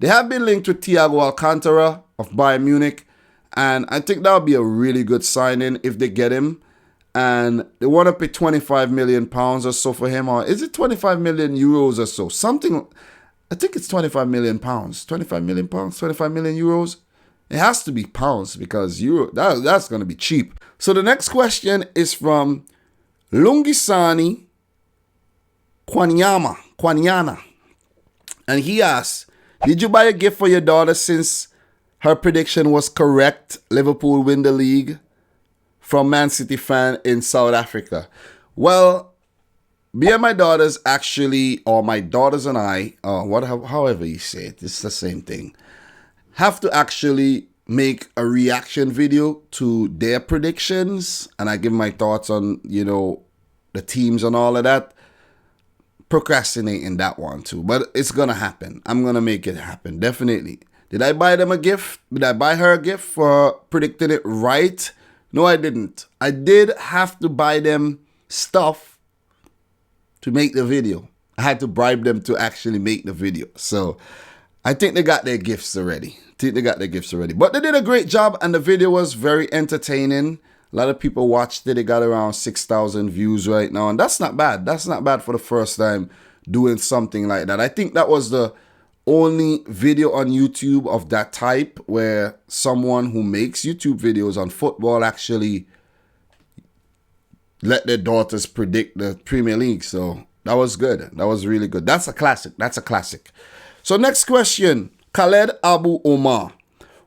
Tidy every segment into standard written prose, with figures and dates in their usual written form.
They have been linked with Thiago Alcantara of Bayern Munich, and I think that would be a really good signing if they get him. And they want to pay £25 million or so for him, or is it 25 million euros or so? Something, I think it's £25 million. 25 million pounds, 25 million euros. It has to be pounds because that's going to be cheap. So the next question is from Lungisani Kwanyana. And he asks, did you buy a gift for your daughter since her prediction was correct? Liverpool win the league, from Man City fan in South Africa. Well, me and my daughters actually, or my daughters and I, however you say it, it's the same thing, have to actually make a reaction video to their predictions, and I give my thoughts on, the teams and all of that. Procrastinating that one too, but it's gonna happen. I'm gonna make it happen, definitely. Did I buy them a gift? Did I buy her a gift for predicting it right? No, I didn't. I did have to buy them stuff to make the video. I had to bribe them to actually make the video. So I think they got their gifts already. But they did a great job, and the video was very entertaining. A lot of people watched it. It got around 6,000 views right now, and that's not bad. That's not bad for the first time doing something like that. I think that was the only video on YouTube of that type where someone who makes YouTube videos on football actually let their daughters predict the Premier League. So that was good. That was really good. That's a classic. So next question, Khaled Abu Omar.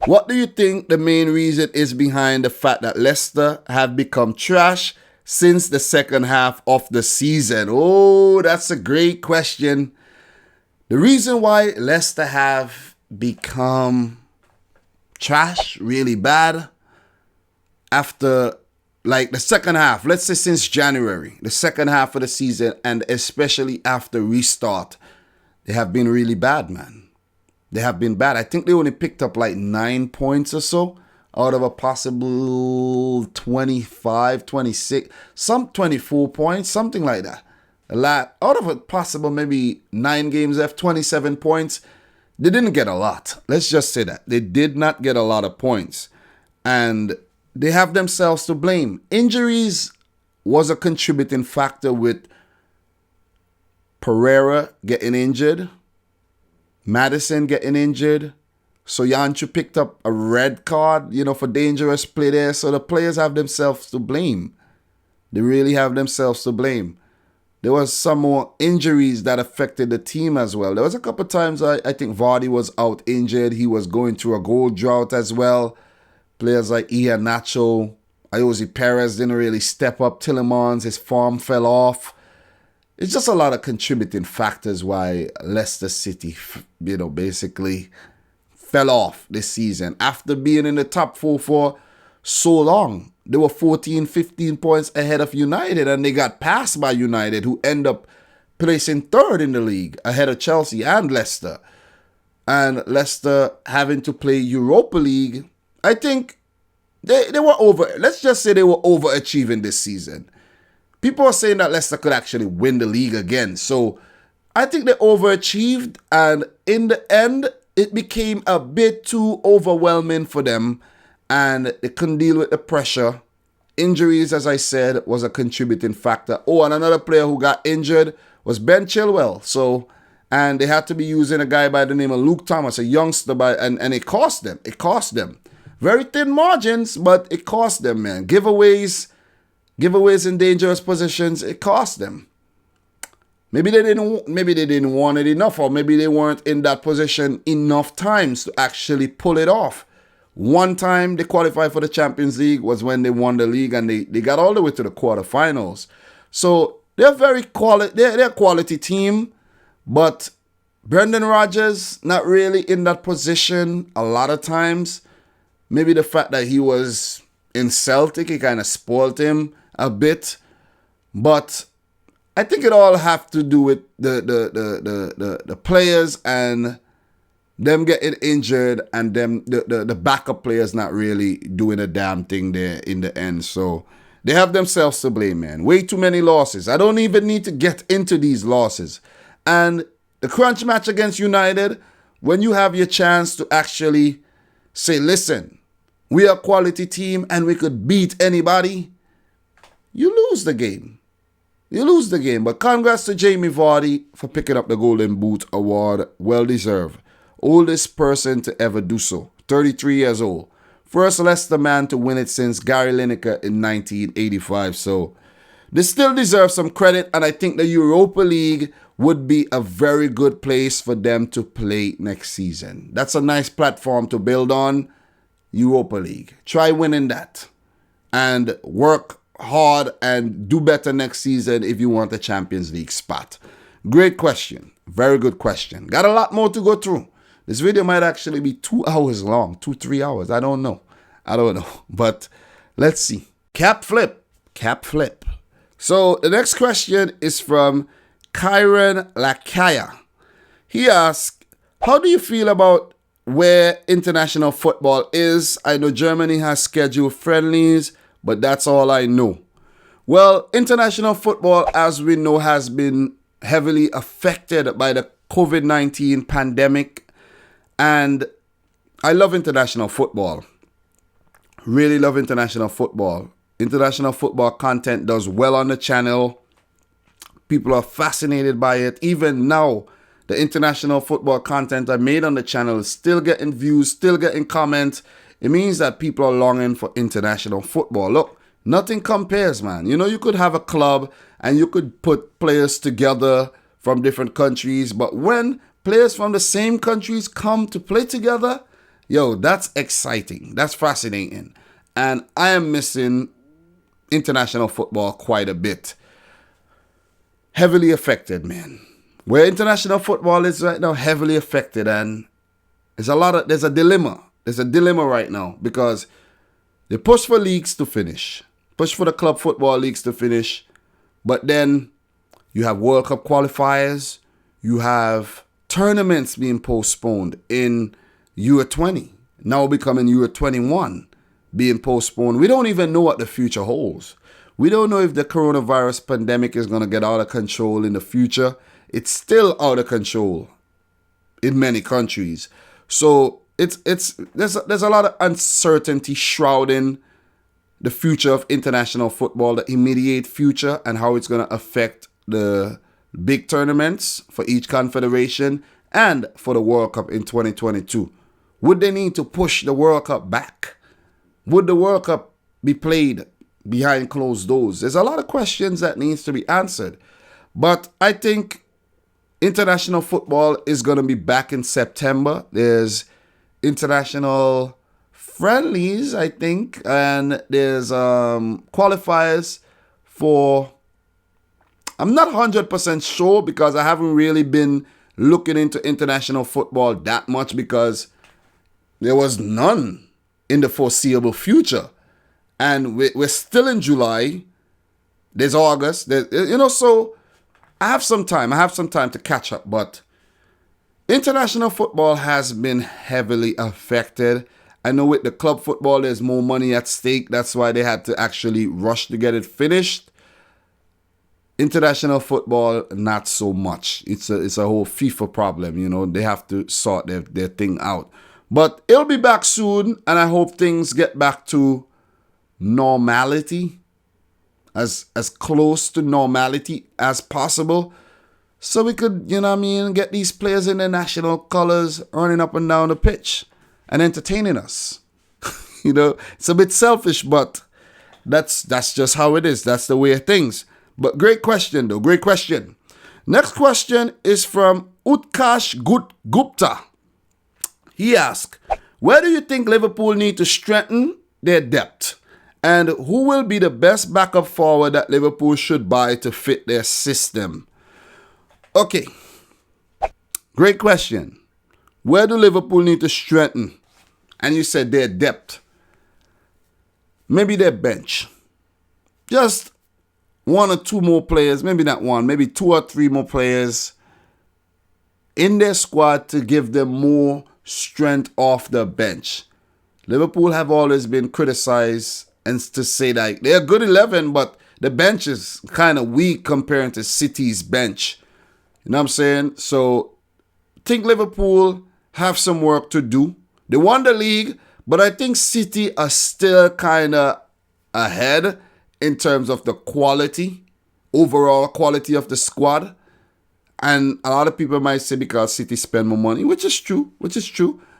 What do you think the main reason is behind the fact that Leicester have become trash since the second half of the season? Oh, that's a great question. The reason why Leicester have become trash, really bad, after like the second half, let's say since January, the second half of the season, and especially after restart, they have been really bad, man. They have been bad. I think they only picked up like 9 points or so out of a possible 25, 26, some 24 points, something like that. A lot out of a possible maybe 9 games left, 27 points. They didn't get a lot. Let's just say that. They did not get a lot of points. And they have themselves to blame. Injuries was a contributing factor with Pereira getting injured, Madison getting injured. Soyuncu picked up a red card, for dangerous play there. So the players have themselves to blame. They really have themselves to blame. There was some more injuries that affected the team as well. There was a couple of times I think Vardy was out injured. He was going through a goal drought as well. Players like Iheanacho, Ayoze Perez didn't really step up. Tielemans, his form fell off. It's just a lot of contributing factors why Leicester City, basically fell off this season. After being in the top 4 for so long, they were 14, 15 points ahead of United, and they got passed by United, who end up placing third in the league, ahead of Chelsea and Leicester. And Leicester having to play Europa League, I think they were let's just say they were overachieving this season. People are saying that Leicester could actually win the league again. So I think they overachieved, and in the end, it became a bit too overwhelming for them, and they couldn't deal with the pressure. Injuries, as I said, was a contributing factor. Oh, and another player who got injured was Ben Chilwell. And they had to be using a guy by the name of Luke Thomas, a youngster, and it cost them. It cost them. Very thin margins, but it cost them, man. Giveaways in dangerous positions, it cost them. Maybe they didn't want it enough, or maybe they weren't in that position enough times to actually pull it off. One time they qualified for the Champions League was when they won the league, and they got all the way to the quarterfinals. So they're very quality. They're a quality team, but Brendan Rodgers not really in that position a lot of times. Maybe the fact that he was in Celtic, it kind of spoiled him a bit, but I think it all have to do with the players and them getting injured, and them the backup players not really doing a damn thing there in the end. So they have themselves to blame, man. Way too many losses. I don't even need to get into these losses. And the crunch match against United when you have your chance to actually say, listen, we are a quality team and we could beat anybody, you lose the game. You lose the game. But congrats to Jamie Vardy for picking up the Golden Boot award. Well deserved. Oldest person to ever do so. 33 years old. First Leicester man to win it since Gary Lineker in 1985. So they still deserve some credit. And I think the Europa League would be a very good place for them to play next season. That's a nice platform to build on. Europa League. Try winning that. And work hard and do better next season if you want the Champions League spot. Great question. Very good question. Got a lot more to go through. This video might actually be 2 hours long. 2-3 hours. I don't know. But let's see. Cap flip. So the next question is from Kyron Lakaya. He asks, how do you feel about where international football is? I know Germany has scheduled friendlies, but that's all I know. Well, international football, as we know, has been heavily affected by the COVID-19 pandemic. And I love international football. Really love international football. International football content does well on the channel. People are fascinated by it. Even now, the international football content I made on the channel is still getting views, still getting comments. It means that people are longing for international football. Look, nothing compares, man. You know, you could have a club and you could put players together from different countries. But when players from the same countries come to play together, yo, that's exciting. That's fascinating. And I am missing international football quite a bit. Heavily affected, man. Where international football is right now, heavily affected. And there's a dilemma. There's a dilemma right now because they push for leagues to finish. Push for the club football leagues to finish. But then you have World Cup qualifiers. You have tournaments being postponed in Euro 20. Now becoming Euro 21 being postponed. We don't even know what the future holds. We don't know if the coronavirus pandemic is going to get out of control in the future. It's still out of control in many countries. So there's a lot of uncertainty shrouding the future of international football, the immediate future, and how it's going to affect the big tournaments for each confederation and for the World Cup in 2022. Would they need to push the World Cup back? Would the World Cup be played behind closed doors? There's a lot of questions that needs to be answered. But I think international football is going to be back in September. There's international friendlies, I think, and there's qualifiers for, I'm not 100% sure because I haven't really been looking into international football that much because there was none in the foreseeable future. And we're still in July. There's August. So I have some time to catch up. But international football has been heavily affected. I know with the club football, there's more money at stake. That's why they had to actually rush to get it finished. International football, not so much. It's a whole FIFA problem. You know, they have to sort their thing out. But it'll be back soon, and I hope things get back to normality, as close to normality as possible, so we could, get these players in their national colors running up and down the pitch and entertaining us. It's a bit selfish, but that's just how it is. That's the way of things. But great question, though. Great question. Next question is from Utkash Gupta. He asked, where do you think Liverpool need to strengthen their depth? And who will be the best backup forward that Liverpool should buy to fit their system? Okay. Great question. Where do Liverpool need to strengthen? And you said their depth. Maybe their bench. Just one or two more players. Maybe not one. Maybe two or three more players in their squad to give them more strength off the bench. Liverpool have always been criticized and to say that they're a good 11, but the bench is kind of weak compared to City's bench. You know what I'm saying? So I think Liverpool have some work to do. They won the league, but I think City are still kind of ahead in terms of the quality, overall quality of the squad. And a lot of people might say because City spend more money, which is true,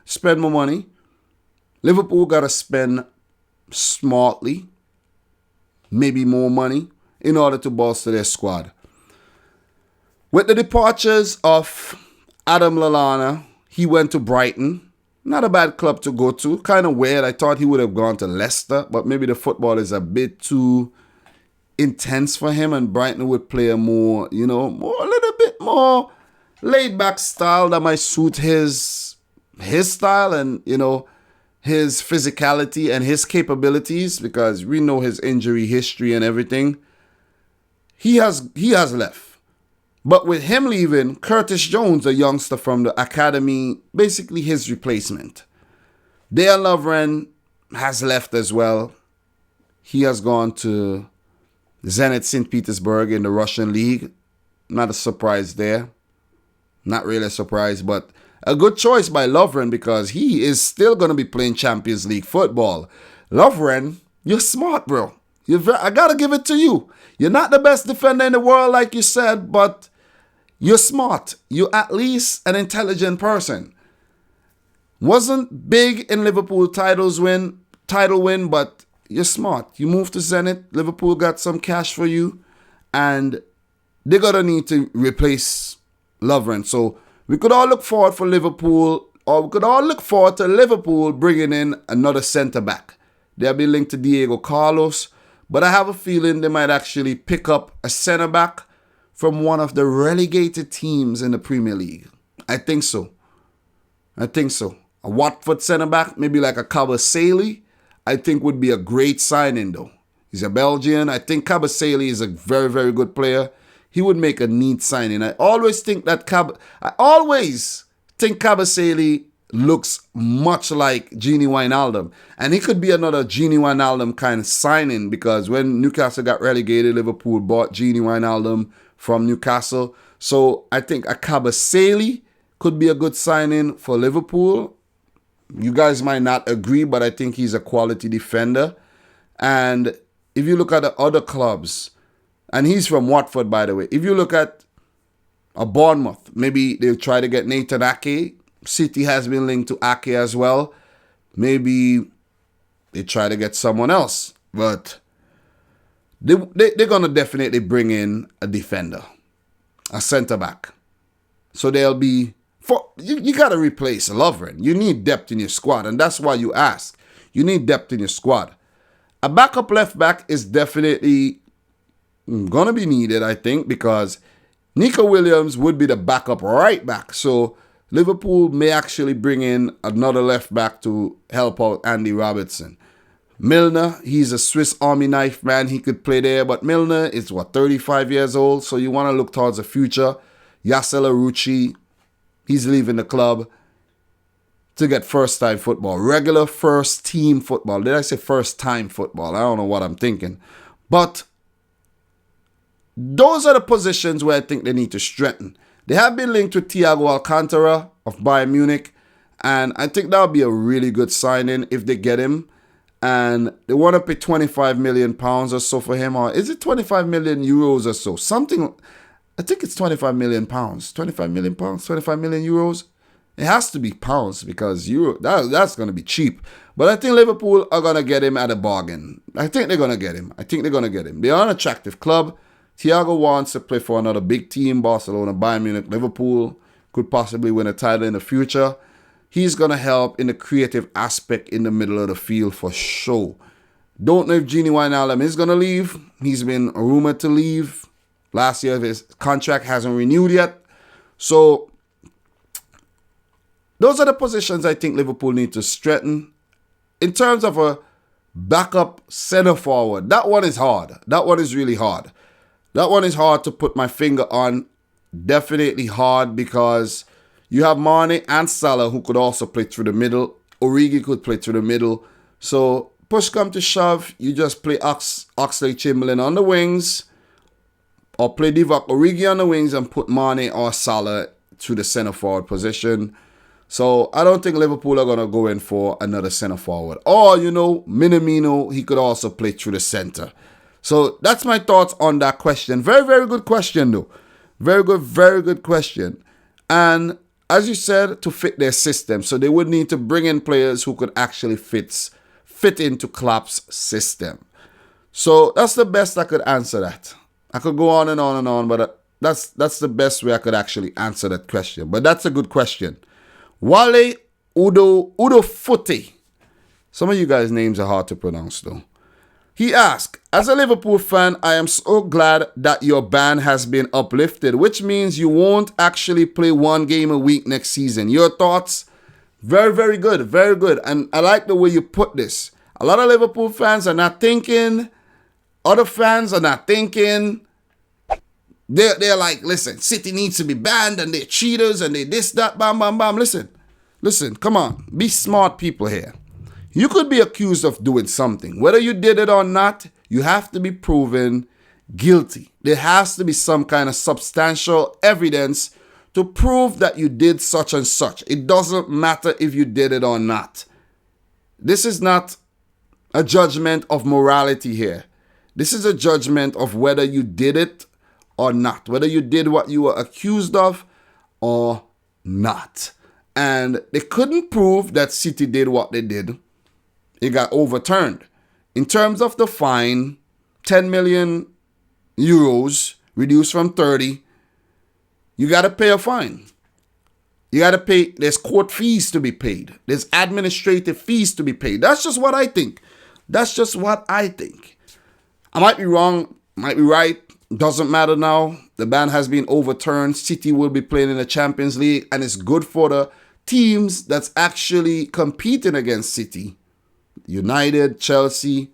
spend more money. Liverpool got to spend smartly, maybe more money, in order to bolster their squad. With the departures of Adam Lallana, he went to Brighton. Not a bad club to go to. Kind of weird. I thought he would have gone to Leicester, but maybe the football is a bit too intense for him, and Brighton would play a more, a little bit more laid-back style that might suit his style and, his physicality and his capabilities, because we know his injury history and everything. He has left. But with him leaving, Curtis Jones, a youngster from the academy, basically his replacement. Dejan Lovren has left as well. He has gone to Zenit St. Petersburg in the Russian league. Not a surprise there. Not really a surprise, but a good choice by Lovren because he is still going to be playing Champions League football. Lovren, you're smart, bro. I got to give it to you. You're not the best defender in the world, like you said, but you're smart. You're at least an intelligent person. Wasn't big in Liverpool title win, but you're smart. You moved to Zenit. Liverpool got some cash for you, and they're going to need to replace Lovren. So we could all look forward to Liverpool bringing in another centre-back. They'll be linked to Diego Carlos, but I have a feeling they might actually pick up a centre-back from one of the relegated teams in the Premier League. I think so. A Watford centre-back, maybe like a Kabasele, I think would be a great signing though. He's a Belgian. I think Kabasele is a very, very good player. He would make a neat signing. I always think Kabasele looks much like Gini Wijnaldum. And he could be another Gini Wijnaldum kind of signing because when Newcastle got relegated, Liverpool bought Gini Wijnaldum from Newcastle. So I think a Kabasele could be a good signing for Liverpool. You guys might not agree, but I think he's a quality defender. And if you look at the other clubs, and he's from Watford, by the way. If you look at a Bournemouth, maybe they'll try to get Nathan Ake. City has been linked to Ake as well. Maybe they try to get someone else. But they're going to definitely bring in a defender, a centre-back. So they'll be... You got to replace Lovren. You need depth in your squad, and that's why you ask. You need depth in your squad. A backup left-back is definitely going to be needed, I think, because Nico Williams would be the backup right back. So Liverpool may actually bring in another left back to help out Andy Robertson. Milner, he's a Swiss Army knife man. He could play there, but Milner is, 35 years old? So you want to look towards the future. Yasser Larouci, he's leaving the club to get first-time football. Regular first-team football. Did I say first-time football? I don't know what I'm thinking. But those are the positions where I think they need to strengthen. They have been linked with Thiago Alcantara of Bayern Munich, and I think that would be a really good signing if they get him. And they want to pay £25 million or so for him, or is it 25 million euros or so? Something, I think it's £25 million. 25 million pounds, 25 million euros. It has to be pounds because that's going to be cheap. But I think Liverpool are going to get him at a bargain. I think they're going to get him. They are an attractive club. Thiago wants to play for another big team, Barcelona, Bayern Munich, Liverpool. Could possibly win a title in the future. He's going to help in the creative aspect in the middle of the field for sure. Don't know if Gini Wijnaldum is going to leave. He's been rumored to leave. Last year, his contract hasn't renewed yet. So those are the positions I think Liverpool need to strengthen. In terms of a backup center forward, that one is hard. That one is really hard. That one is hard to put my finger on. Definitely hard because you have Mane and Salah who could also play through the middle. Origi could play through the middle. So push come to shove, you just play Oxlade-Chamberlain on the wings or play Divock Origi on the wings and put Mane or Salah to the center forward position. So I don't think Liverpool are going to go in for another centre forward. Or, Minamino, he could also play through the centre. So that's my thoughts on that question. Very, very good question, though. Very good question. And as you said, to fit their system. So they would need to bring in players who could actually fit into Klopp's system. So that's the best I could answer that. I could go on and on and on, but that's the best way I could actually answer that question. But that's a good question. Wale Udo Footy. Some of you guys' names are hard to pronounce, though. He asked, as a Liverpool fan, I am so glad that your ban has been uplifted, which means you won't actually play one game a week next season. Your thoughts? Very, very good. Very good. And I like the way you put this. A lot of Liverpool fans are not thinking. Other fans are not thinking. They're like, listen, City needs to be banned and they're cheaters and they this, that, bam, bam, bam. Listen, come on. Be smart people here. You could be accused of doing something. Whether you did it or not, you have to be proven guilty. There has to be some kind of substantial evidence to prove that you did such and such. It doesn't matter if you did it or not. This is not a judgment of morality here. This is a judgment of whether you did it or not. Whether you did what you were accused of or not. And they couldn't prove that City did what they did. It got overturned. In terms of the fine, 10 million euros reduced from 30. You got to pay a fine. You got to pay. There's court fees to be paid. There's administrative fees to be paid. That's just what I think. I might be wrong, might be right. Doesn't matter now. The ban has been overturned. City will be playing in the Champions League, and it's good for the teams that's actually competing against City. United, Chelsea,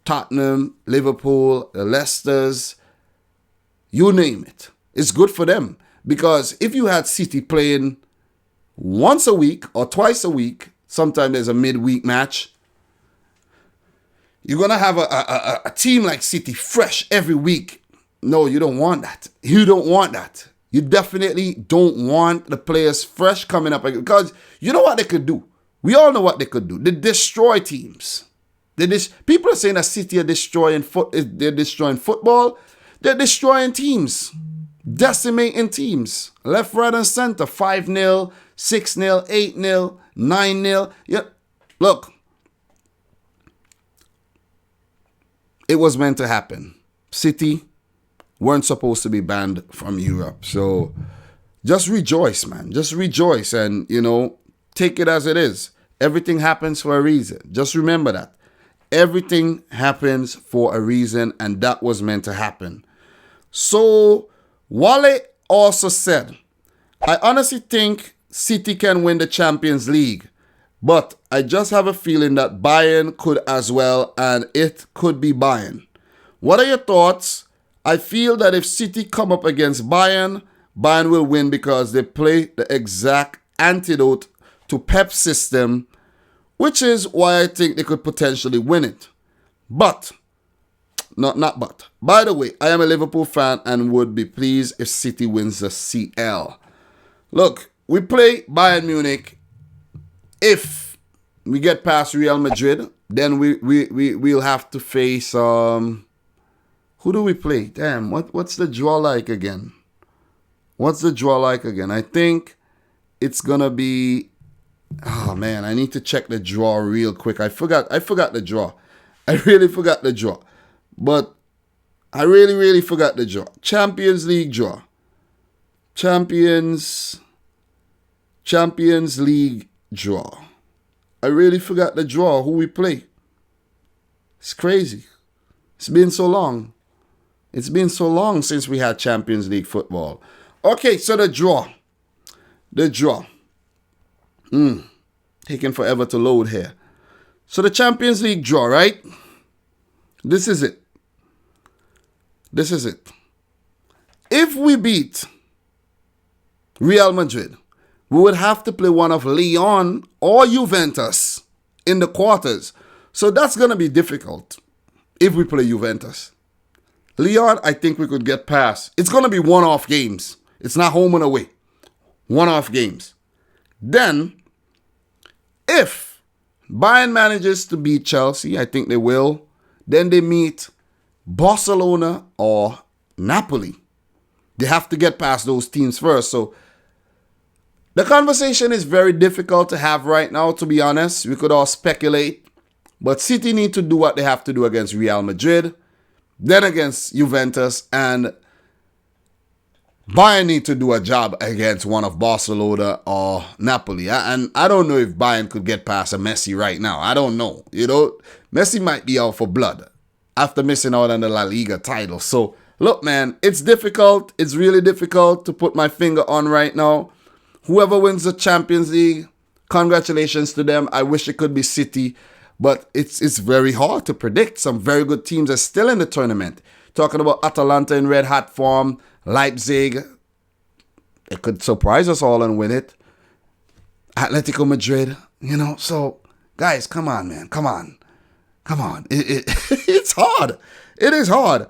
Tottenham, Liverpool, the Leicesters, you name it. It's good for them. Because if you had City playing once a week or twice a week, sometimes there's a midweek match, you're going to have a team like City fresh every week. No, you don't want that. You don't want that. You definitely don't want the players fresh coming up. Because you know what they could do? We all know what they could do. They destroy teams. People are saying that City are destroying football. They're destroying teams. Decimating teams. Left, right, and center. 5-0, 6-0, 8-0, 9-0. Yeah. Look. It was meant to happen. City weren't supposed to be banned from Europe. So just rejoice, man. Just rejoice and, take it as it is. Everything happens for a reason. Just remember that. Everything happens for a reason, and that was meant to happen. So Wale also said, I honestly think City can win the Champions League, but I just have a feeling that Bayern could as well, and it could be Bayern. What are your thoughts? I feel that if City come up against Bayern, Bayern will win because they play the exact antidote to Pep's system, which is why I think they could potentially win it. But, not but. By the way, I am a Liverpool fan and would be pleased if City wins the CL. Look, we play Bayern Munich. If we get past Real Madrid, then we'll have to face who do we play? Damn, what's the draw like again? I think it's gonna be. Oh man, I need to check the draw real quick. I forgot the draw. I really forgot the draw. But I really forgot the draw. Champions League draw. Champions League draw. I really forgot the draw, who we play. It's crazy. It's been so long. It's been so long since we had Champions League football. Okay, so the draw. Taking forever to load here. So the Champions League draw, right? This is it. If we beat Real Madrid, we would have to play one of Lyon or Juventus in the quarters. So that's going to be difficult if we play Juventus. Lyon, I think we could get past. It's going to be one-off games. It's not home and away. One-off games. Then, if Bayern manages to beat Chelsea, I think they will, then they meet Barcelona or Napoli. They have to get past those teams first. So the conversation is very difficult to have right now, to be honest. We could all speculate. But City need to do what they have to do against Real Madrid, then against Juventus, and Bayern need to do a job against one of Barcelona or Napoli. And I don't know if Bayern could get past a Messi right now. I don't know. You know, Messi might be out for blood after missing out on the La Liga title. So, look, man, it's difficult. It's really difficult to put my finger on right now. Whoever wins the Champions League, congratulations to them. I wish it could be City, but it's very hard to predict. Some very good teams are still in the tournament. Talking about Atalanta in red hot form, Leipzig, it could surprise us all and win it. Atletico Madrid, you know. So, guys, come on, man. Come on. It's hard. It is hard.